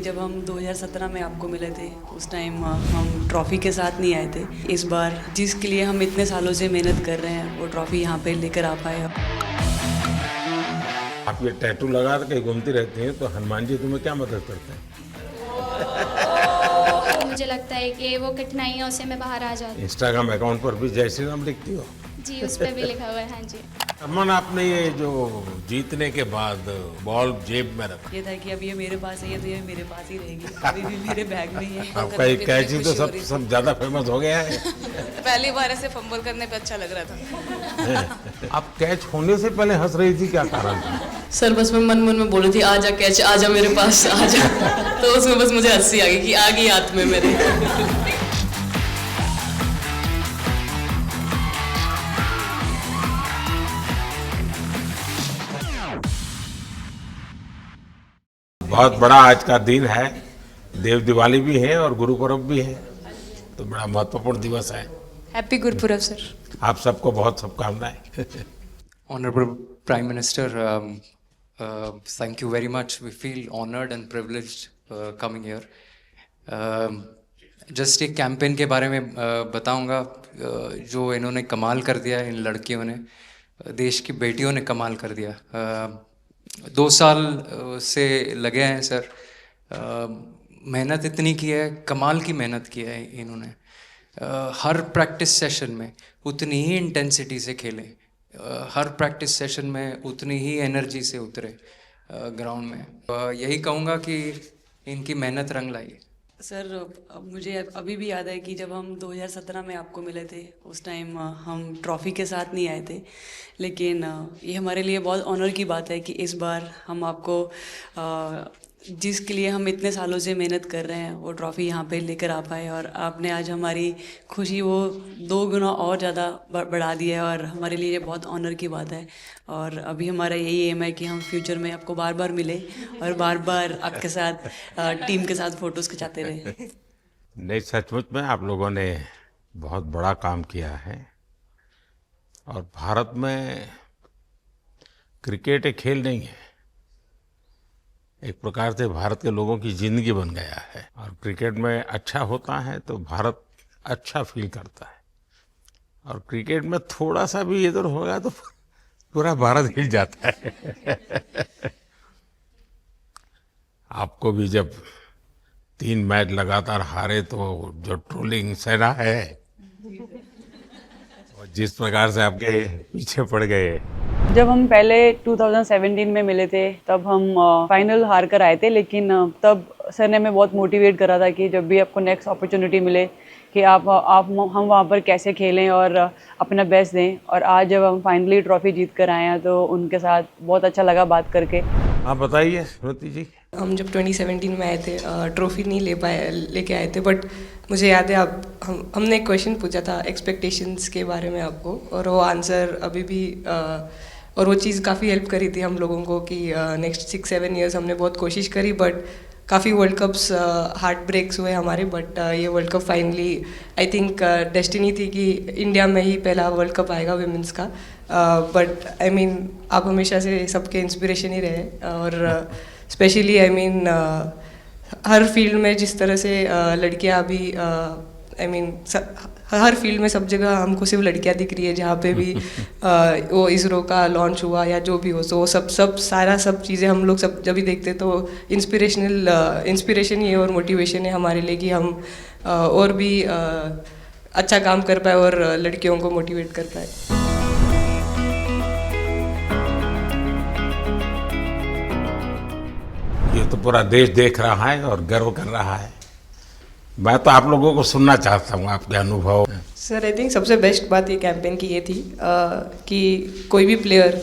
जब हम 2017 में आपको मिले थे उस टाइम हम ट्रॉफ़ी के साथ नहीं आए थे। इस बार जिसके लिए हम इतने सालों से मेहनत कर रहे हैं वो ट्रॉफ़ी यहाँ पे लेकर आ पाए। आप ये टैटू लगा के घूमती रहती हैं तो हनुमान जी तुम्हें क्या मदद करते हैं? मुझे लगता है कि वो कठिनाइयों से मैं बाहर आ जाती हूँ। इंस्टाग्राम अकाउंट पर भी जय श्री राम लिखती हो? जी, उस पर भी लिखा हुआ है। हाँ जी। अमन, आपने ये जो जीतने के बाद बॉल जेब में रखा, ये था कि अब ये मेरे पास है, ये तो ये मेरे पास ही रहेगी, अभी भी मेरे बैग में ही है। आपका ये कैची तो सब ज्यादा फेमस हो गया है। पहली बार ऐसे फंबल करने पे अच्छा लग रहा था। आप कैच होने से पहले हंस रही थी, क्या कारण था? सर बस मैं मन मन में बोली थी आजा कैच, आजा मेरे पास आजा। तो उसमें बस मुझे हंसी आ गई कि आ गई हाथ में मेरे। बहुत बड़ा आज का दिन है, देव दिवाली भी है और गुरु पर्व भी है, तो बड़ा महत्वपूर्ण दिवस है। Happy Gurpurab sir. आप सबको बहुत शुभकामनाएं। Honorable Prime Minister, thank you very much. We feel honored and privileged coming here. Just एक कैंपेन के बारे में बताऊंगा जो इन्होंने कमाल कर दिया, इन लड़कियों ने, देश की बेटियों ने कमाल कर दिया। 2 साल से लगे हैं सर, मेहनत इतनी की है, कमाल की मेहनत की है इन्होंने। हर प्रैक्टिस सेशन में उतनी ही इंटेंसिटी से खेलें, हर प्रैक्टिस सेशन में उतनी ही एनर्जी से उतरे ग्राउंड में। यही कहूँगा कि इनकी मेहनत रंग लाई। सर मुझे अभी भी याद है कि जब हम 2017 में आपको मिले थे उस टाइम हम ट्रॉफ़ी के साथ नहीं आए थे, लेकिन ये हमारे लिए बहुत ऑनर की बात है कि इस बार हम आपको जिसके लिए हम इतने सालों से मेहनत कर रहे हैं वो ट्रॉफ़ी यहाँ पे लेकर आ पाए, और आपने आज हमारी खुशी वो 2 गुना और ज़्यादा बढ़ा दी है, और हमारे लिए ये बहुत ऑनर की बात है। और अभी हमारा यही एम है कि हम फ्यूचर में आपको बार बार मिले और बार बार आपके साथ टीम के साथ फ़ोटोज़ खिंचाते रहे। नहीं, सचमुच में आप लोगों ने बहुत बड़ा काम किया है, और भारत में क्रिकेट एक खेल नहीं है, एक प्रकार से भारत के लोगों की जिंदगी बन गया है। और क्रिकेट में अच्छा होता है तो भारत अच्छा फील करता है, और क्रिकेट में थोड़ा सा भी इधर होगा तो पूरा भारत हिल जाता है। आपको भी जब 3 मैच लगातार हारे तो जो ट्रोलिंग सेना है, और जिस प्रकार से आपके पीछे पड़ गए। जब हम पहले 2017 में मिले थे तब हम फाइनल हार कर आए थे, लेकिन तब सर ने हमें बहुत मोटिवेट करा था कि जब भी आपको नेक्स्ट अपॉर्चुनिटी मिले कि आप हम वहाँ पर कैसे खेलें और अपना बेस्ट दें। और आज जब हम फाइनली ट्रॉफ़ी जीत कर आए हैं तो उनके साथ बहुत अच्छा लगा बात करके। आप बताइए स्मृति जी। हम जब 2017 में आए थे ट्रॉफी नहीं लेके आए थे, बट मुझे याद है हमने एक क्वेश्चन पूछा था एक्सपेक्टेशंस के बारे में आपको, और वो आंसर अभी भी और वो चीज़ काफ़ी हेल्प करी थी हम लोगों को कि नेक्स्ट 6-7 ईयर्स हमने बहुत कोशिश करी, बट काफ़ी वर्ल्ड कप्स हार्ट ब्रेक्स हुए हमारे। बट ये world cup finally I think destiny थी कि इंडिया में ही पहला वर्ल्ड कप आएगा विमेंस का। बट आई मीन आप हमेशा से सबके इंस्पिरेशन ही रहे, और specially I mean her field में जिस तरह से लड़कियां अभी आई मीन हर फील्ड में सब जगह हमको सिर्फ लड़कियां दिख रही है, जहाँ पे भी वो इसरो का लॉन्च हुआ या जो भी हो, तो वो सब चीज़ें हम लोग सब जब भी देखते तो इंस्पिरेशन ही है और मोटिवेशन है हमारे लिए कि हम और भी अच्छा काम कर पाए और लड़कियों को मोटिवेट कर पाए। ये तो पूरा देश देख रहा है और गर्व कर रहा है। मैं तो आप लोगों को सुनना चाहता हूँ आपके अनुभव। सर आई थिंक सबसे बेस्ट बात ये कैंपेन की ये थी कि कोई भी प्लेयर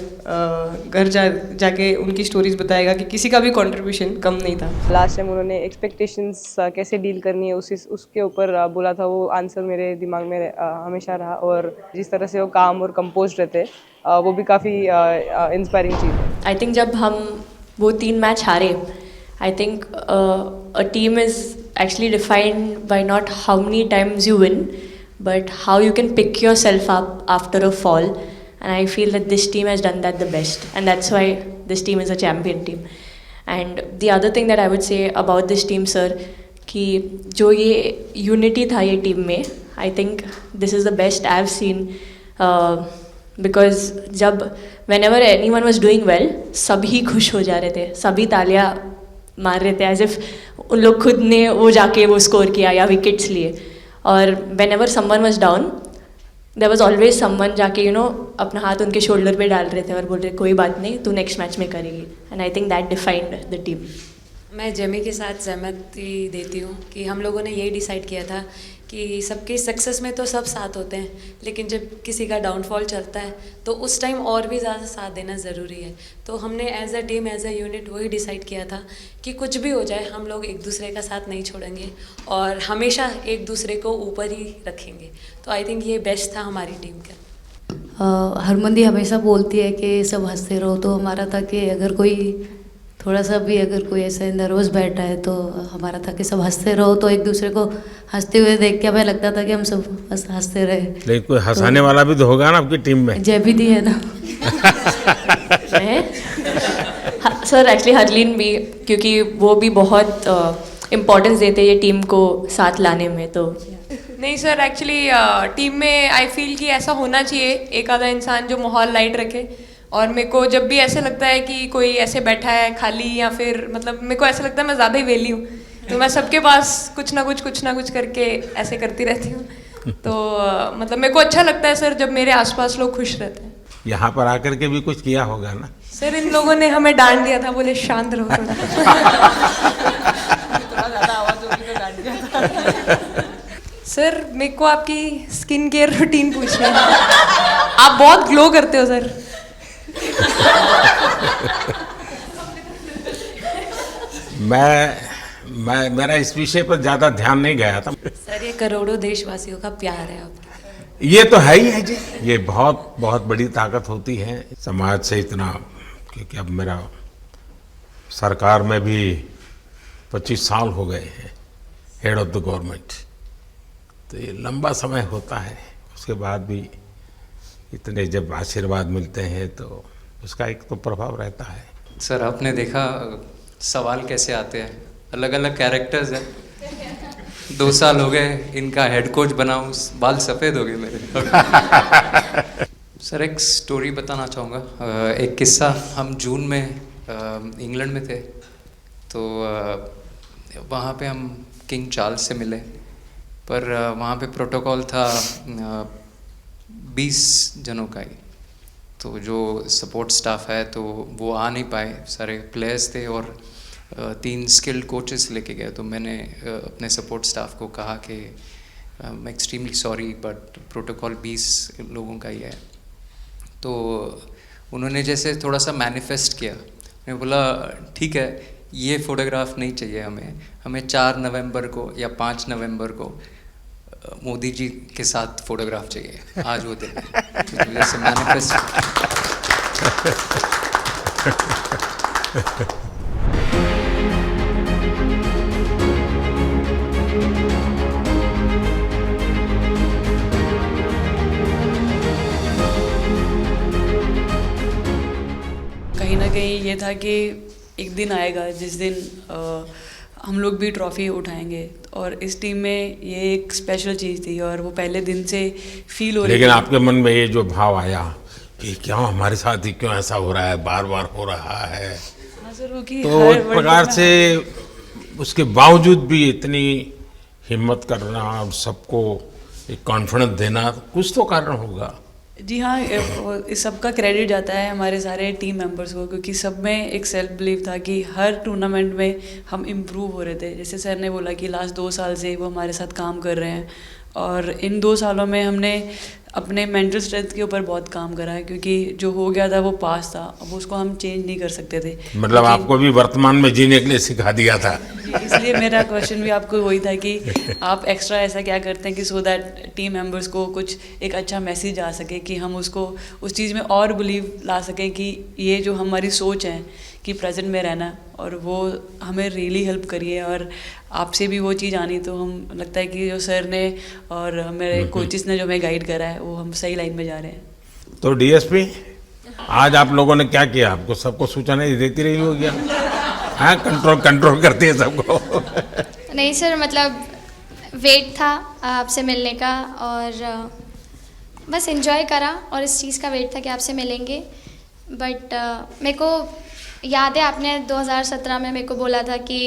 घर जाके उनकी स्टोरीज बताएगा कि किसी का भी कंट्रीब्यूशन कम नहीं था। लास्ट टाइम उन्होंने एक्सपेक्टेशंस कैसे डील करनी है उसके ऊपर बोला था, वो आंसर मेरे दिमाग में हमेशा रहा, और जिस तरह से वो काम और कंपोज रहते वो भी काफ़ी इंस्पायरिंग चीज़ है। आई थिंक जब हम वो 3 मैच हारे, I think a team is actually defined by not how many times you win, but how you can pick yourself up after a fall. And I feel that this team has done that the best, and that's why this team is a champion team. And the other thing that I would say about this team sir कि जो ये unity था ये team में, I think this is the best I have seen, because जब whenever anyone was doing well सभी खुश हो जा रहे थे, सभी तालियां मार रहे थे एज इफ उन लोग खुद ने वो जाके वो स्कोर किया या विकेट्स लिए. और whenever someone was down there was always someone जाके अपना हाथ उनके शोल्डर पे डाल रहे थे और बोल रहे कोई बात नहीं तू नेक्स्ट मैच में करेगी. And I think that defined the team. मैं जेमी के साथ सहमति देती हूँ कि हम लोगों ने यही डिसाइड किया था कि सबकी सक्सेस में तो सब साथ होते हैं, लेकिन जब किसी का डाउनफॉल चलता है तो उस टाइम और भी ज़्यादा साथ देना ज़रूरी है. तो हमने as a team as a unit वही डिसाइड किया था कि कुछ भी हो जाए हम लोग एक दूसरे का साथ नहीं छोड़ेंगे और हमेशा एक दूसरे को ऊपर ही रखेंगे. तो आई थिंक ये बेस्ट था हमारी टीम का. हरमंदी हमेशा बोलती है कि सब हंसते रहो, तो हमारा था कि अगर कोई थोड़ा सा भी अगर कोई ऐसे नर्वस बैठा है तो हमारा था कि सब हंसते रहो, तो एक दूसरे को हंसते हुए देख के हमें लगता था कि हम सब हंसते रहे. लेकिन कोई हंसाने वाला भी तो होगा ना आपकी टीम में. जय दी है ना. सर एक्चुअली हरलीन भी, क्योंकि वो भी बहुत इम्पोर्टेंस देते हैं ये टीम को साथ लाने में. तो नहीं सर, एक्चुअली टीम में आई फील कि ऐसा होना चाहिए एक आधा इंसान जो माहौल लाइट रखे. और मेरे को जब भी ऐसे लगता है कि कोई ऐसे बैठा है खाली, या फिर मतलब मेरे को ऐसा लगता है मैं ज़्यादा ही वेली हूँ, तो मैं सबके पास कुछ ना कुछ करके ऐसे करती रहती हूँ. तो मतलब मेरे को अच्छा लगता है सर जब मेरे आसपास लोग खुश रहते हैं. यहाँ पर आकर के भी कुछ किया होगा ना. सर इन लोगों ने हमें डांट दिया था, बोले शांत रहो थोड़ा. सर मेरे को आपकी स्किन केयर रूटीन पूछना है. आप बहुत ग्लो करते हो सर. मैं मेरा इस विषय पर ज्यादा ध्यान नहीं गया था. सर ये करोड़ों देशवासियों का प्यार है आपका. ये तो है ही है जी. ये बहुत बहुत बड़ी ताकत होती है समाज से इतना, क्योंकि अब मेरा सरकार में भी 25 साल हो गए हैं हेड ऑफ द गवर्नमेंट. तो ये लंबा समय होता है. उसके बाद भी इतने जब आशीर्वाद मिलते हैं तो उसका एक तो प्रभाव रहता है. सर आपने देखा सवाल कैसे आते हैं, अलग अलग कैरेक्टर्स हैं. 2 साल हो गए इनका हेड कोच बनाऊं, बाल सफ़ेद हो गए मेरे. सर एक स्टोरी बताना चाहूँगा. एक किस्सा, हम जून में इंग्लैंड में थे, तो वहाँ पे हम किंग चार्ल्स से मिले. पर वहाँ पे प्रोटोकॉल था 20 जनों का ही. तो जो सपोर्ट स्टाफ है तो वो आ नहीं पाए, सारे प्लेयर्स थे और 3 स्किल्ड कोचेस लेके गए. तो मैंने अपने सपोर्ट स्टाफ को कहा कि I am extremely sorry but protocol 20 लोगों का ही है. तो उन्होंने जैसे थोड़ा सा मैनिफेस्ट किया. मैं बोला ठीक है, ये फ़ोटोग्राफ नहीं चाहिए हमें 4 नवंबर को या 5 नवंबर को मोदी जी के साथ फोटोग्राफ चाहिए. आज वो दिन जैसे मैनिफेस्ट. कहीं ना कहीं ये था कि एक दिन आएगा जिस दिन हम लोग भी ट्रॉफी उठाएंगे, और इस टीम में ये एक स्पेशल चीज़ थी और वो पहले दिन से फील हो रही. लेकिन आपके मन में ये जो भाव आया कि क्यों हमारे साथ ही क्यों ऐसा हो रहा है, बार बार हो रहा है, हाँ सर, वो कि तो एक प्रकार से उसके बावजूद भी इतनी हिम्मत करना और सबको एक कॉन्फिडेंस देना, कुछ तो कारण होगा. जी हाँ, इस सब का क्रेडिट जाता है हमारे सारे टीम मेंबर्स को, क्योंकि सब में एक सेल्फ बिलीव था कि हर टूर्नामेंट में हम इम्प्रूव हो रहे थे. जैसे सर ने बोला कि लास्ट 2 साल से वो हमारे साथ काम कर रहे हैं, और इन 2 सालों में हमने अपने मेंटल स्ट्रेंथ के ऊपर बहुत काम करा है, क्योंकि जो हो गया था वो पास था, अब उसको हम चेंज नहीं कर सकते थे. मतलब आपको भी वर्तमान में जीने के लिए सिखा दिया था. इसलिए मेरा क्वेश्चन भी आपको वही था कि आप एक्स्ट्रा ऐसा क्या करते हैं कि सो दैट टीम मेंबर्स को कुछ एक अच्छा मैसेज आ सके, कि हम उसको उस चीज़ में और बिलीव ला सकें कि ये जो हमारी सोच है कि प्रेजेंट में रहना, और वो हमें रियली हेल्प करिए. और आपसे भी वो चीज़ आनी, तो हम लगता है कि जो सर ने और मेरे कोचेस ने जो हमें गाइड करा है वो हम सही लाइन में जा रहे हैं. तो डीएसपी, आज आप लोगों ने क्या किया? आपको सबको सूचना देती रही होगी. हाँ, कंट्रोल करती है सबको। नहीं सर, मतलब वेट था आपसे मिलने का और बस एंजॉय करा और इस चीज़ का वेट था कि आपसे मिलेंगे। बट मेरे को याद है आपने 2017 में मेरे को बोला था कि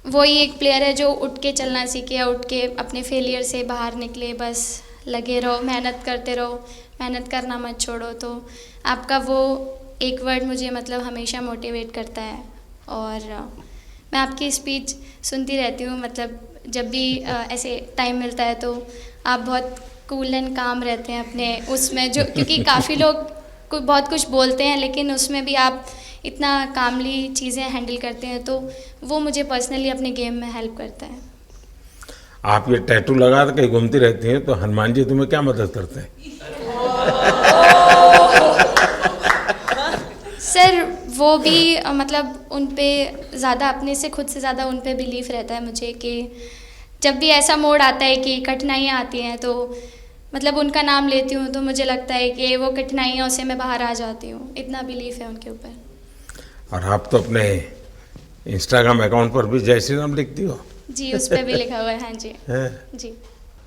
वही एक प्लेयर है जो उठ के चलना सीखे या उठ के अपने फेलियर से बाहर निकले, बस लगे रहो, मेहनत करते रहो, मेहनत करना मत छोड़ो। तो आपका वो एक वर्ड मुझे मतलब हमेशा मोटिवेट करता है और मैं आपकी स्पीच सुनती रहती हूँ। मतलब जब भी ऐसे टाइम मिलता है तो आप बहुत कूल एंड काम रहते हैं अपने उसमें, जो क्योंकि काफ़ी लोग बहुत कुछ बोलते हैं लेकिन उसमें भी आप इतना कामली चीज़ें हैंडल करते हैं, तो वो मुझे पर्सनली अपने गेम में हेल्प करता है। आप ये टैटू लगा के कहीं घूमती रहती हैं, तो हनुमान जी तुम्हें क्या मदद करते हैं? सर वो भी मतलब उन पे ज़्यादा अपने से खुद से ज़्यादा उन पे बिलीफ रहता है मुझे कि जब भी ऐसा मोड़ आता है कि कठिनाइयाँ आती हैं तो मतलब उनका नाम लेती हूँ तो मुझे लगता है कि वो कठिनाइयों से मैं बाहर आ जाती हूँ। इतना बिलीफ है उनके ऊपर। और आप तो अपने इंस्टाग्राम अकाउंट पर भी जय श्री राम लिखती हो? जी, उस पर भी लिखा हुआ है। हाँ जी। है? जी।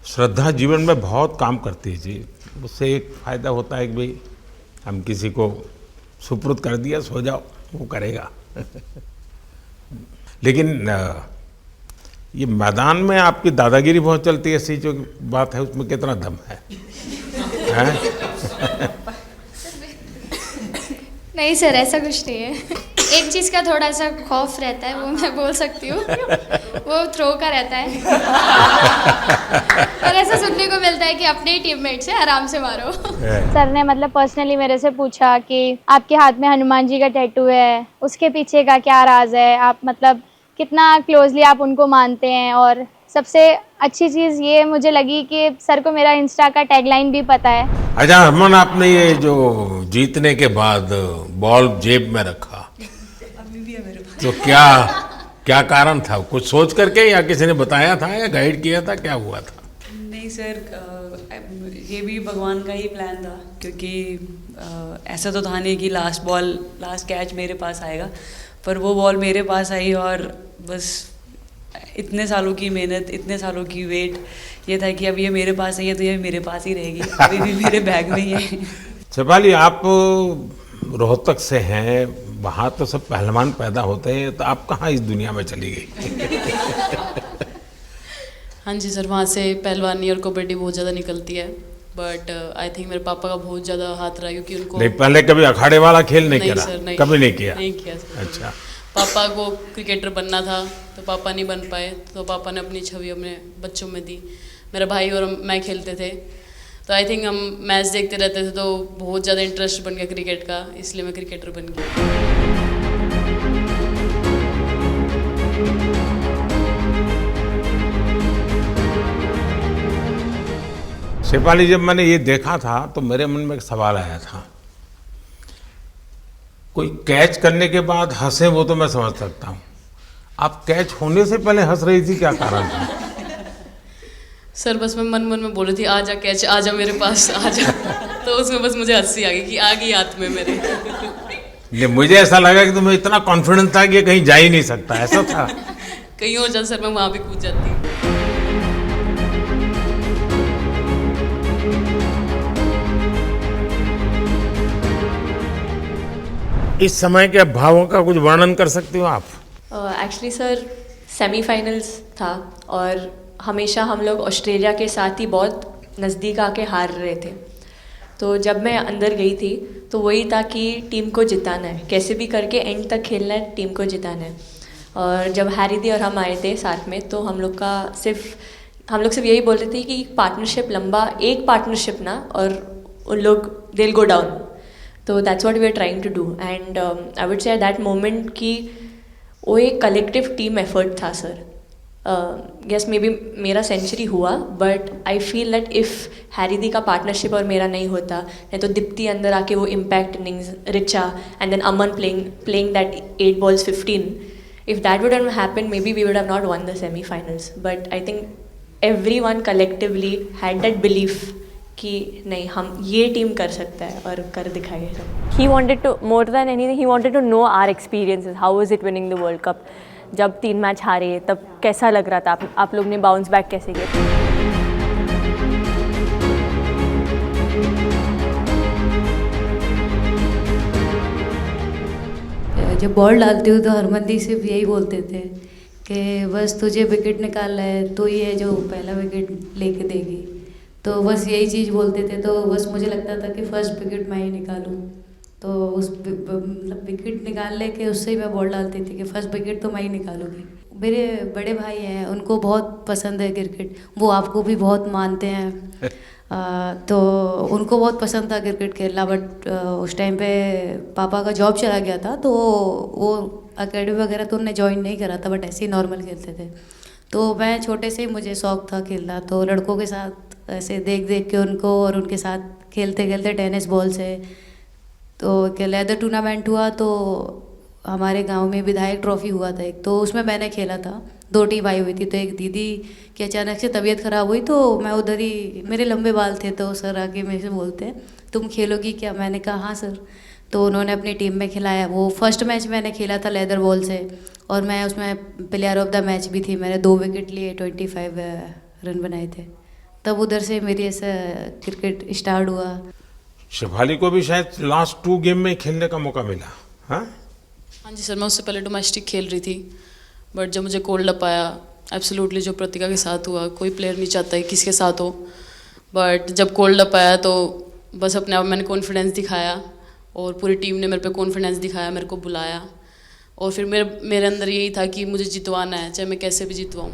श्रद्धा जीवन में बहुत काम करती है जी। उससे एक फ़ायदा होता है कि भाई हम किसी को सुपुर्द कर दिया, सो जाओ, वो करेगा। लेकिन ये मैदान में आपकी दादागिरी बहुत चलती है, ऐसी जो बात है उसमें कितना दम है? नहीं सर, ऐसा कुछ नहीं है। एक चीज़ का थोड़ा सा खौफ रहता है, वो मैं बोल सकती हूँ, वो थ्रो का रहता है। और ऐसा सुनने को मिलता है कि अपने ही टीममेट से आराम से मारो। सर ने मतलब पर्सनली मेरे से पूछा कि आपके हाथ में हनुमान जी का टैटू है, उसके पीछे का क्या राज है, आप मतलब कितना क्लोजली आप उनको मानते हैं। और सबसे अच्छी चीज़ ये मुझे लगी कि सर को मेरा इंस्टा का टैगलाइन भी पता है। अच्छा हरमन, आपने ये जो जीतने के बाद बॉल जेब में रखा, अभी भी है मेरे पास। तो क्या कारण था? कुछ सोच करके या किसी ने बताया था या गाइड किया था, क्या हुआ था? नहीं सर, ये भी भगवान का ही प्लान था, क्योंकि ऐसा तो था नहीं कि लास्ट कैच मेरे पास आएगा, पर वो बॉल मेरे पास आई और बस इतने सालों की मेहनत, इतने सालों की वेट, ये था कि अब ये मेरे पास आई है तो ये मेरे पास ही रहेगी, अभी भी मेरे बैग में ही है। शेफाली, आप रोहतक से हैं, वहाँ तो सब पहलवान पैदा होते हैं, तो आप कहाँ इस दुनिया में चली गई? हाँ जी सर, वहाँ से पहलवानी और कबड्डी बहुत ज़्यादा निकलती है, बट आई थिंक मेरे पापा का बहुत ज़्यादा हाथ रहा, क्योंकि उनको नहीं, पहले कभी अखाड़े वाला खेल नहीं खेला? सर, नहीं, कभी नहीं किया? नहीं किया सर। अच्छा। पापा को क्रिकेटर बनना था तो पापा नहीं बन पाए, तो पापा ने अपनी छवि अपने बच्चों में दी। मेरा भाई और मैं खेलते थे, तो आई थिंक हम मैच देखते रहते थे, तो बहुत ज़्यादा इंटरेस्ट बन गया क्रिकेट का, इसलिए मैं क्रिकेटर बन गया। शेफाली, जब मैंने ये देखा था तो मेरे मन में एक सवाल आया था। कोई कैच करने के बाद हंसे वो तो मैं समझ सकता हूँ, आप कैच होने से पहले हंस रही थी, क्या कारण था? सर बस मैं मन में बोल रही थी, आजा कैच, आजा मेरे पास, आजा। तो उसमें बस मुझे हंसी आ गई कि आ गई हाथ में मेरे। ये मुझे ऐसा लगा कि तुम्हें इतना कॉन्फिडेंस था कि ये कहीं जा ही नहीं सकता, ऐसा था? कहीं और जाता सर, मैं वहाँ भी कूद जाती। इस समय के भावों का कुछ वर्णन कर सकती हो आप? एक्चुअली सर सेमीफाइनल्स था और हमेशा हम लोग ऑस्ट्रेलिया के साथ ही बहुत नज़दीक आके हार रहे थे। तो जब मैं अंदर गई थी तो वही था कि टीम को जिताना है, कैसे भी करके एंड तक खेलना है, टीम को जिताना है। और जब हैरी दी और हम आए थे साथ में, तो हम लोग सिर्फ यही बोल रहे थे कि पार्टनरशिप लंबा, एक पार्टनरशिप ना, और उन लोग दे विल गो डाउन। तो that's what we are trying to do and I would say that moment कि वो एक कलेक्टिव टीम एफर्ट था सर। यस मे बी मेरा सेंचुरी हुआ, but I feel that if Harry दी का partnership और मेरा नहीं होता, नहीं तो दीप्ति अंदर आके वो impact innings, Richa and then Aman playing that 8 balls 15, if that would have happened, maybe we would have not won the semi-finals. But I think everyone collectively had that belief कि नहीं हम ये टीम कर सकता है और कर दिखाइए सब। He wanted to, more than anything, he wanted to know our experiences. How was it winning the World Cup? जब 3 मैच हारे तब कैसा लग रहा था, आप लोग ने बाउंस बैक कैसे किया? जब बॉल डालती हूँ तो हरमनदीप सिर्फ यही बोलते थे कि बस तुझे विकेट निकालना है, तो ही है जो पहला विकेट लेके देगी। तो बस यही चीज़ बोलते थे, तो बस मुझे लगता था कि फर्स्ट विकेट मैं ही निकालूं। तो उस मतलब विकेट निकालने के उससे ही मैं बॉल डालती थी कि फर्स्ट विकेट तो मैं ही निकालूंगी। मेरे बड़े भाई हैं, उनको बहुत पसंद है क्रिकेट, वो आपको भी बहुत मानते हैं। तो उनको बहुत पसंद था क्रिकेट खेलना, बट उस टाइम पे पापा का जॉब चला गया था, तो वो एकेडमी वगैरह तो उन्होंने ज्वाइन नहीं करा था, बट ऐसे ही नॉर्मल खेलते थे। तो मैं छोटे से ही मुझे शौक था खेलना, तो लड़कों के साथ ऐसे देख देख के उनको और उनके साथ खेलते खेलते टेनिस बॉल से तो लेदर टूर्नामेंट हुआ, तो हमारे गांव में विधायक ट्रॉफी हुआ था एक, तो उसमें मैंने खेला था। 2 टीम आई हुई थी, तो एक दीदी की अचानक से तबीयत ख़राब हुई, तो मैं उधर ही, मेरे लंबे बाल थे, तो सर आके मेरे से बोलते हैं तुम खेलोगी क्या? मैंने कहा हाँ सर। तो उन्होंने अपनी टीम में खिलाया। वो फर्स्ट मैच मैंने खेला था लेदर बॉल से, और मैं उसमें प्लेयर ऑफ द मैच भी थी। मैंने 2 विकेट लिए, 25 रन बनाए थे। तब उधर से मेरी ऐसा क्रिकेट स्टार्ट हुआ। शेफाली को भी शायद लास्ट 2 गेम में खेलने का मौका मिला। हाँ जी सर, मैं उससे पहले डोमेस्टिक खेल रही थी, बट जब मुझे कोल्ड अप आया, एब्सोल्युटली जो प्रतिका के साथ हुआ, कोई प्लेयर नहीं चाहता है किसी के साथ हो, बट जब कोल्ड अप आया तो बस अपने आप मैंने कॉन्फिडेंस दिखाया, और पूरी टीम ने मेरे पे कॉन्फिडेंस दिखाया, मेरे को बुलाया, और फिर मेरे अंदर यही था कि मुझे जितवाना है, चाहे मैं कैसे भी जितवाऊँ।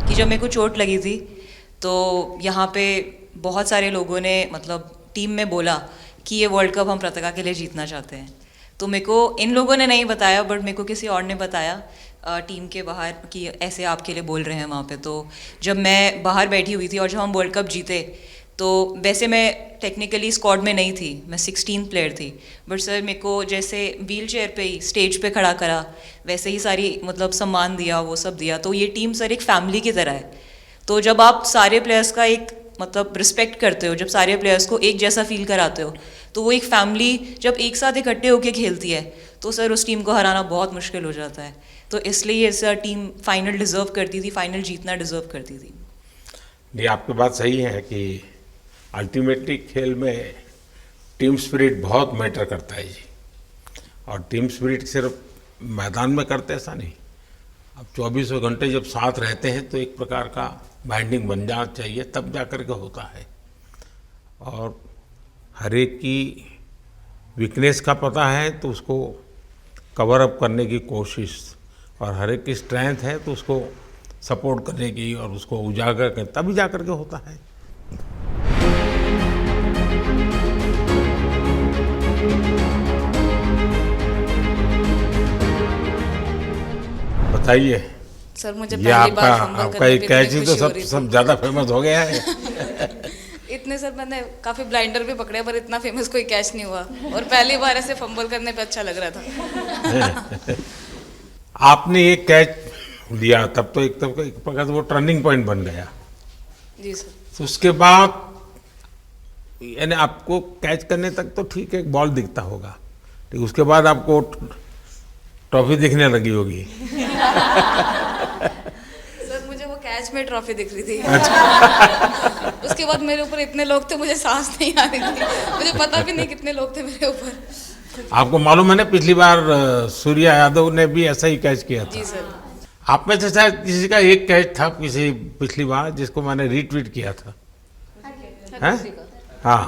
कि जब मेरे को चोट लगी थी तो यहाँ पे बहुत सारे लोगों ने मतलब टीम में बोला कि ये वर्ल्ड कप हम प्रतिका के लिए जीतना चाहते हैं। तो मेरे को इन लोगों ने नहीं बताया, बट मेरे को किसी और ने बताया टीम के बाहर कि ऐसे आपके लिए बोल रहे हैं वहाँ पे। तो जब मैं बाहर बैठी हुई थी और जब हम वर्ल्ड कप जीते, तो वैसे मैं टेक्निकली स्क्वाड में नहीं थी, मैं 16 प्लेयर थी, बट सर मेरे को जैसे व्हील चेयर पे ही स्टेज पे खड़ा करा, वैसे ही सारी मतलब सम्मान दिया, वो सब दिया। तो ये टीम सर एक फैमिली की तरह है। तो जब आप सारे प्लेयर्स का एक मतलब रिस्पेक्ट करते हो, जब सारे प्लेयर्स को एक जैसा फील कराते हो, तो वो एक फैमिली जब एक साथ इकट्ठे होकर खेलती है, तो सर उस टीम को हराना बहुत मुश्किल हो जाता है। तो इसलिए ये सर टीम फाइनल डिज़र्व करती थी, फाइनल जीतना डिज़र्व करती थी। नहीं, आपकी बात सही है कि अल्टीमेटली खेल में टीम स्पिरिट बहुत मैटर करता है जी। और टीम स्पिरिट सिर्फ मैदान में करते ऐसा नहीं, अब 24 घंटे जब साथ रहते हैं तो एक प्रकार का बाइंडिंग बन जाना चाहिए, तब जा कर के होता है। और हर एक की वीकनेस का पता है तो उसको कवर अप करने की कोशिश, और हर एक की स्ट्रेंथ है तो उसको सपोर्ट करने की और उसको उजागर कर, तभी जा कर के होता है। बताइए सर, मुझे ये पहली बार आपका एक कैच ही तो सब ज़्यादा फेमस हो गया है। इतने सर मैंने काफ़ी ब्लाइंडर भी पकड़े, पर इतना फेमस कोई कैच नहीं हुआ, और पहली बार ऐसे फंबल करने पे अच्छा लग रहा था। आपने एक कैच लिया तब तो एक प्रकार से वो टर्निंग पॉइंट बन गया जी सर। तो उसके बाद यानी आपको कैच करने तक तो ठीक है, बॉल दिखता होगा, लेकिन उसके बाद आपको ट्रॉफी दिखने लगी होगी। सर मुझे वो कैच में ट्रॉफी दिख रही थी। अच्छा। उसके बाद मेरे ऊपर इतने लोग थे, मुझे सांस नहीं आ रही थी, मुझे पता भी नहीं कितने लोग थे मेरे ऊपर। आपको मालूम है ना, पिछली बार सूर्या यादव ने भी ऐसा ही कैच किया था। जी सर। आप में से शायद किसी का एक कैच था किसी पिछली बार जिसको मैंने रीट्वीट किया था, हैं? हाँ,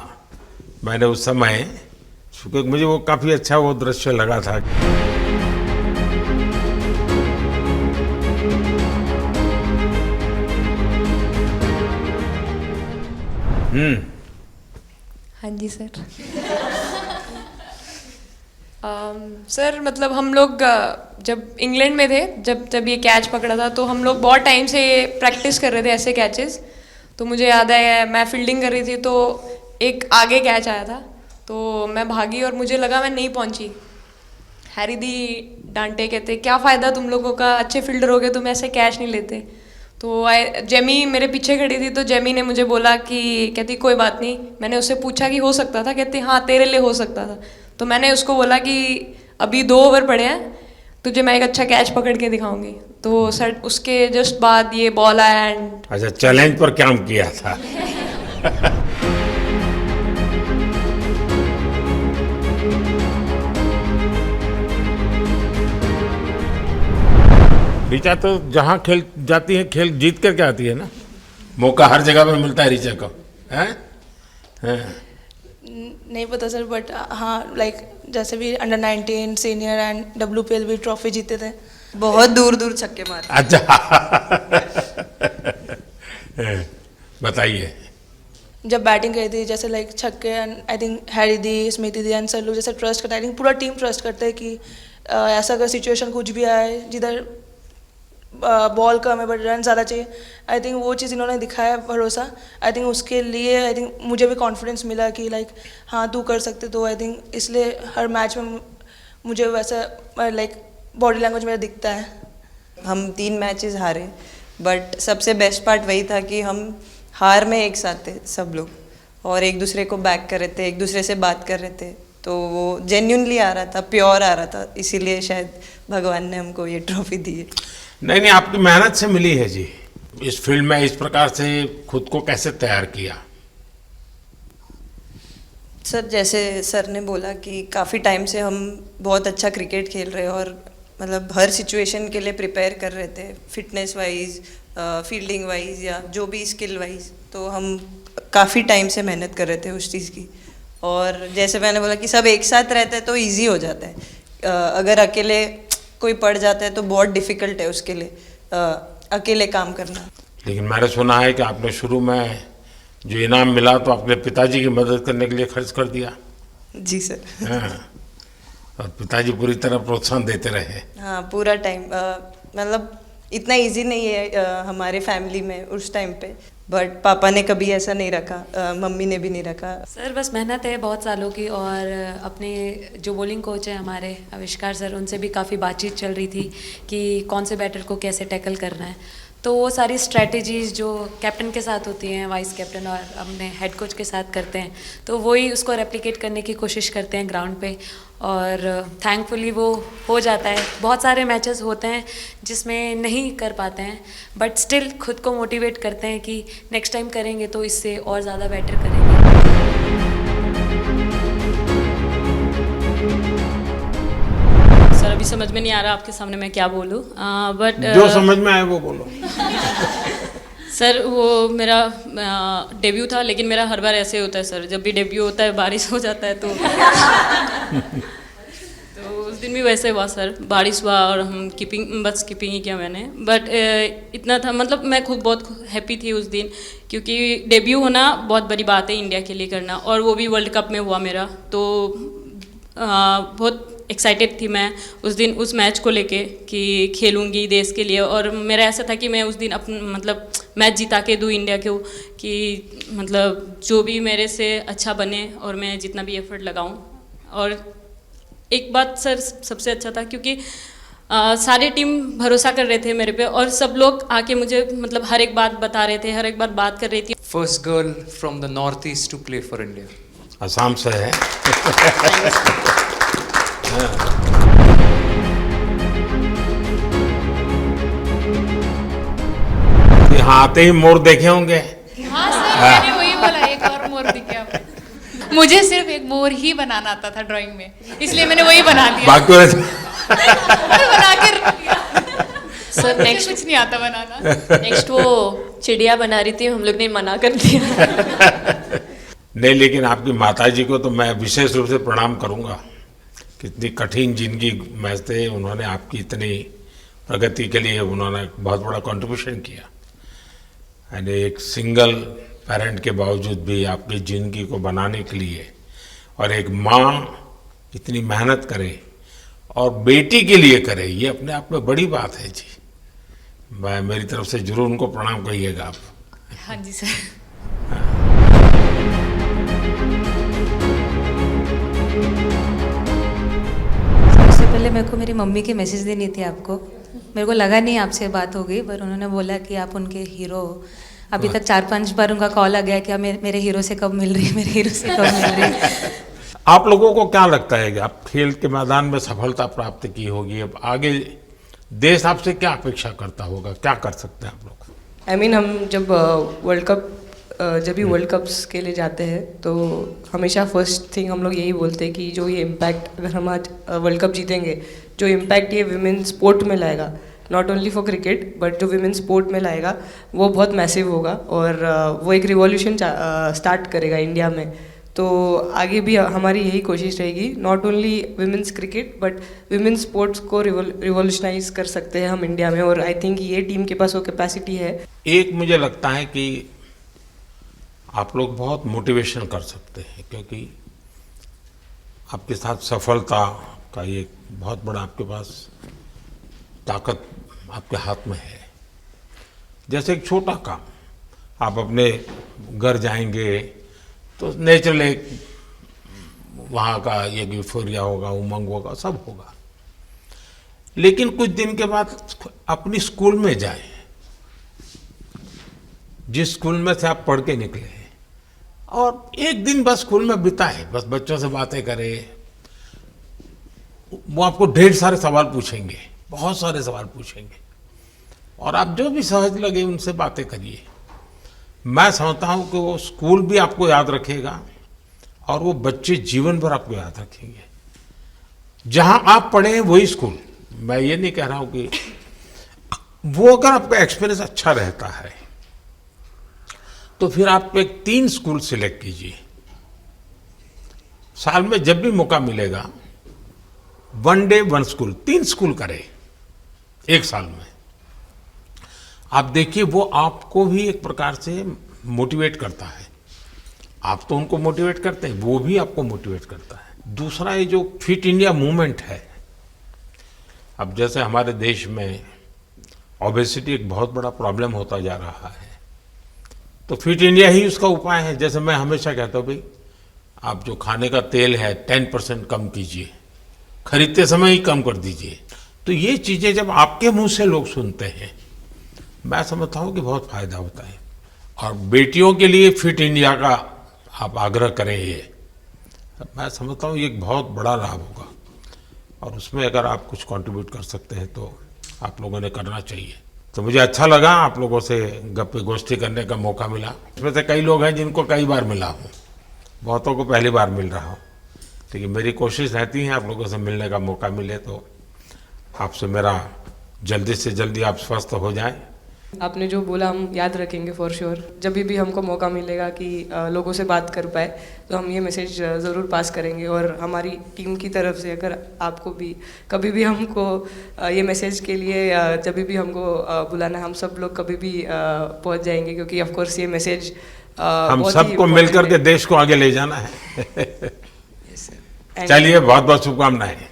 मैंने उस समय, क्योंकि मुझे वो काफ़ी अच्छा वो दृश्य लगा था। हाँ जी सर। सर मतलब हम लोग जब इंग्लैंड में थे, जब ये कैच पकड़ा था, तो हम लोग बहुत टाइम से प्रैक्टिस कर रहे थे ऐसे कैचेस। तो मुझे याद है मैं फील्डिंग कर रही थी, तो एक आगे कैच आया था, तो मैं भागी और मुझे लगा मैं नहीं पहुंची, हैरी दी डांटे, कहते क्या फ़ायदा तुम लोगों का, अच्छे फील्डर हो गए, तुम ऐसे कैच नहीं लेते। तो जेमी मेरे पीछे खड़ी थी, तो जेमी ने मुझे बोला कि कहती कोई बात नहीं, मैंने उससे पूछा कि हो सकता था, कहती हाँ तेरे लिए हो सकता था। तो मैंने उसको बोला कि अभी 2 ओवर पड़े हैं, तुझे मैं एक अच्छा कैच पकड़ के दिखाऊंगी। तो सर उसके जस्ट बाद ये बॉल आया एंड अच्छा, चैलेंज पर काम किया था। ऋचा तो जहाँ खेल जाती है खेल जीत करके आती है ना, मौका हर जगह में मिलता है ऋचा को, हैं? नहीं पता सर, बट हाँ लाइक जैसे भी अंडर 19 सीनियर एंड WPL भी ट्रॉफी जीते थे। बहुत दूर दूर छक्के मारे। अच्छा। बताइए। जब बैटिंग करी थी जैसे लाइक छक्के, and I think Harry the, Smiti the and sir लोग जैसे ट्रस्ट करते हैं, आई थिंक पूरा टीम ट्रस्ट करते हैं कि ऐसा अगर सिचुएशन कुछ भी आए जिधर बॉल कम है बट रन ज़्यादा चाहिए, आई थिंक वो चीज़ इन्होंने दिखाया भरोसा। आई थिंक उसके लिए आई थिंक मुझे भी कॉन्फिडेंस मिला कि लाइक हाँ तू कर सकते। तो आई थिंक इसलिए हर मैच में मुझे वैसा लाइक बॉडी लैंग्वेज मेरा दिखता है। हम 3 मैचेस हारे, बट सबसे बेस्ट पार्ट वही था कि हम हार में एक साथ थे सब लोग, और एक दूसरे को बैक कर रहे थे, एक दूसरे से बात कर रहे थे। तो वो जेन्युइनली आ रहा था, प्योर आ रहा था, इसीलिए शायद भगवान ने हमको ये ट्रॉफी दी है। नहीं, आपकी मेहनत से मिली है जी। इस फील्ड में इस प्रकार से खुद को कैसे तैयार किया? सर जैसे सर ने बोला कि काफ़ी टाइम से हम बहुत अच्छा क्रिकेट खेल रहे हैं, और मतलब हर सिचुएशन के लिए प्रिपेयर कर रहे थे, फिटनेस वाइज, फील्डिंग वाइज या जो भी स्किल वाइज। तो हम काफ़ी टाइम से मेहनत कर रहे थे उस चीज़ की। और जैसे मैंने बोला कि सब एक साथ रहते हैं तो इजी हो जाता है। अगर अकेले कोई पड़ जाता है तो बहुत डिफ़िकल्ट है उसके लिए अकेले काम करना। लेकिन मैंने सुना है कि आपने शुरू में जो इनाम मिला तो अपने पिताजी की मदद करने के लिए खर्च कर दिया। जी सर। हाँ, और पिताजी पूरी तरह प्रोत्साहन देते रहे। हाँ, पूरा टाइम मतलब इतना इजी नहीं है हमारे फैमिली में उस टाइम पे, बट पापा ने कभी ऐसा नहीं रखा, मम्मी ने भी नहीं रखा। सर बस मेहनत है बहुत सालों की, और अपने जो बॉलिंग कोच है हमारे आविष्कार सर, उनसे भी काफ़ी बातचीत चल रही थी कि कौन से बैटर को कैसे टैकल करना है। तो वो सारी स्ट्रैटेजीज़ जो कैप्टन के साथ होती हैं, वाइस कैप्टन और अपने हेड कोच के साथ करते हैं, तो वही उसको रेप्लिकेट करने की कोशिश करते हैं ग्राउंड पे, और थैंकफुली वो हो जाता है। बहुत सारे मैचेस होते हैं जिसमें नहीं कर पाते हैं, बट स्टिल खुद को मोटिवेट करते हैं कि नेक्स्ट टाइम करेंगे तो इससे और ज़्यादा बेटर करेंगे। सर अभी समझ में नहीं आ रहा आपके सामने मैं क्या बोलूं, बट जो समझ में आए वो बोलो। सर वो मेरा डेब्यू था, लेकिन मेरा हर बार ऐसे होता है सर, जब भी डेब्यू होता है बारिश हो जाता है तो उस दिन भी वैसे हुआ सर, बारिश हुआ और हम बस कीपिंग ही किया मैंने। बट इतना था, मतलब मैं खुद बहुत हैप्पी थी उस दिन, क्योंकि डेब्यू होना बहुत बड़ी बात है इंडिया के लिए करना, और वो भी वर्ल्ड कप में हुआ मेरा। तो बहुत एक्साइटेड थी मैं उस दिन उस मैच को लेके कि खेलूंगी देश के लिए, और मेरा ऐसा था कि मैं उस दिन मतलब मैच जिता के दूँ इंडिया को, कि मतलब जो भी मेरे से अच्छा बने और मैं जितना भी एफर्ट लगाऊं। और एक बात सर सबसे अच्छा था, क्योंकि सारी टीम भरोसा कर रहे थे मेरे पे, और सब लोग आके मुझे मतलब हर एक बात बता रहे थे, हर एक बार बात कर रही थी। First girl from the north east to play for India. Assam से है। यहाँ आते ही मोर देखे होंगे। हाँ सर, मैंने वही बोला, एक और मोर दिखे आपको। मुझे सिर्फ एक मोर ही बनाना आता था ड्राइंग में, इसलिए मैंने वही बना दिया। बाकी बना के रख दिया। सर नेक्स्ट कुछ नहीं आता बनाना। नेक्स्ट वो चिड़िया बना रही थी, हम लोग ने मना कर दिया। नहीं, लेकिन आपकी माताजी को तो मैं विशेष रूप से प्रणाम करूंगा। कितनी कठिन जिंदगी में थे, उन्होंने आपकी इतनी प्रगति के लिए उन्होंने बहुत बड़ा कंट्रीब्यूशन किया। यानी एक सिंगल पेरेंट के बावजूद भी आपकी ज़िंदगी को बनाने के लिए, और एक माँ इतनी मेहनत करे और बेटी के लिए करे, ये अपने आप में बड़ी बात है जी। मैं मेरी तरफ से जरूर उनको प्रणाम कहिएगा आप। हाँ जी सर। सबसे पहले मेरे को मेरी मम्मी की मैसेज देनी थी आपको। मेरे को लगा नहीं आपसे बात हो गई, पर उन्होंने बोला कि आप उनके हीरो हो। अभी तक 4-5 बार उनका कॉल आ गया कि आप मेरे हीरो से कब मिल रही है, मेरे हीरो से कब मिल रही है। आप लोगों को क्या लगता है कि आप खेल के मैदान में सफलता प्राप्त की होगी, अब आगे देश आपसे क्या अपेक्षा करता होगा, क्या कर सकते हैं आप लोग? आई मीन हम जब वर्ल्ड कप जब भी वर्ल्ड कप्स के लिए जाते हैं तो हमेशा फर्स्ट थिंग हम लोग यही बोलते हैं कि जो ये इम्पैक्ट, अगर हम आज वर्ल्ड कप जीतेंगे, जो इम्पैक्ट ये विमेन स्पोर्ट में लाएगा, not only for cricket but जो विमेन स्पोर्ट में लाएगा, वो बहुत मैसिव होगा और वो एक रिवॉल्यूशन स्टार्ट करेगा इंडिया में। तो आगे भी हमारी यही कोशिश रहेगी, not only women's cricket but women sports को रिवॉल्यूशनाइज कर सकते हैं हम इंडिया में, और आई थिंक ये टीम के पास वो कैपेसिटी है। एक मुझे लगता है कि आप लोग बहुत मोटिवेशन कर सकते हैं, क्योंकि आपके साथ सफलता का एक बहुत बड़ा आपके पास ताकत आपके हाथ में है। जैसे एक छोटा काम, आप अपने घर जाएंगे तो नेचुरल एक वहाँ का एक यूफोरिया होगा, उमंग होगा, सब होगा। लेकिन कुछ दिन के बाद अपनी स्कूल में जाएं, जिस स्कूल में से आप पढ़ के निकले हैं, और एक दिन बस स्कूल में बिताए, बस बच्चों से बातें करें, वो आपको ढेर सारे सवाल पूछेंगे, बहुत सारे सवाल पूछेंगे, और आप जो भी सहज लगे उनसे बातें करिए। मैं समझता हूं कि वो स्कूल भी आपको याद रखेगा और वो बच्चे जीवन भर आपको याद रखेंगे। जहां आप पढ़े हैं वही स्कूल, मैं ये नहीं कह रहा हूं कि वो, अगर आपका एक्सपीरियंस अच्छा रहता है तो फिर आप एक 3 स्कूल सिलेक्ट कीजिए। साल में जब भी मौका मिलेगा 1 डे 1 स्कूल, 3 स्कूल करें एक साल में। आप देखिए वो आपको भी एक प्रकार से मोटिवेट करता है, आप तो उनको मोटिवेट करते हैं, वो भी आपको मोटिवेट करता है। दूसरा ये जो फिट इंडिया मूवमेंट है, अब जैसे हमारे देश में ओबेसिटी एक बहुत बड़ा प्रॉब्लम होता जा रहा है, तो फिट इंडिया ही उसका उपाय है। जैसे मैं हमेशा कहता हूँ भाई, आप जो खाने का तेल है 10% कम कीजिए, खरीदते समय ही कम कर दीजिए। तो ये चीज़ें जब आपके मुंह से लोग सुनते हैं, मैं समझता हूँ कि बहुत फायदा होता है। और बेटियों के लिए फिट इंडिया का आप आग्रह करें, ये मैं समझता हूँ ये एक बहुत बड़ा लाभ होगा, और उसमें अगर आप कुछ कंट्रीब्यूट कर सकते हैं तो आप लोगों ने करना चाहिए। तो मुझे अच्छा लगा आप लोगों से गप्पे गोष्ठी करने का मौका मिला। इसमें से कई लोग हैं जिनको कई बार मिला हूँ, बहुतों को पहली बार मिल रहा हूँ, लेकिन मेरी कोशिश रहती है आप लोगों से मिलने का मौका मिले तो आपसे मेरा जल्दी से जल्दी आप स्वस्थ हो जाएं। आपने जो बोला हम याद रखेंगे फॉर श्योर। जब भी हमको मौका मिलेगा कि लोगों से बात कर पाए तो हम ये मैसेज ज़रूर पास करेंगे, और हमारी टीम की तरफ से अगर आपको भी कभी भी हमको ये मैसेज के लिए जब भी हमको बुलाना, हम सब लोग कभी भी पहुंच जाएंगे, क्योंकि ऑफ कोर्स ये मैसेज हम सबको मिलकर के देश को आगे ले जाना है। चलिए, बहुत बहुत शुभकामनाएं।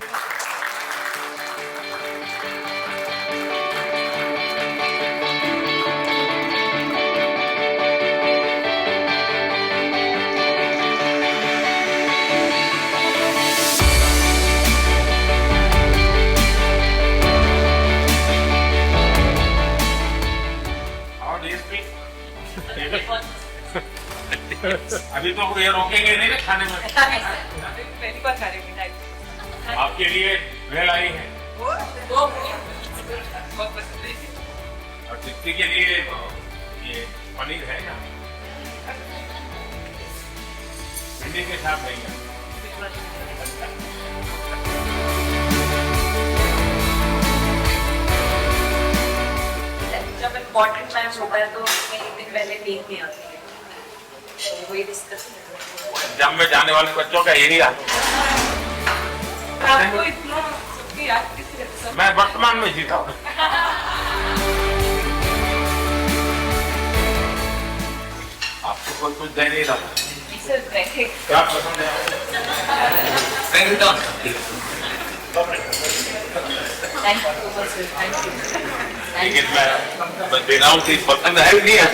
अभी तो ये रोकेंगे नहीं ना खाने में। पहली बार खा रहे हैं। आपके लिए भेल आई है और चिट्ठी के लिए ये पनीर है ना, भिंडी के साथ नहीं है। जब इम्पोर्टेंट मैच होता है तो उसमें एक दिन पहले टीम नहीं आती है, तो वही डिस्कस एग्जाम में जाने वाले बच्चों का यही हाल। आपको इतना सबकी याद किस तरह से? मैं वर्तमान में जीता हूँ। आपको कोई कुछ दे नहीं रहा। क्या पसंद है? लेकिन मैं देना हूँ, पसंद है नहीं है।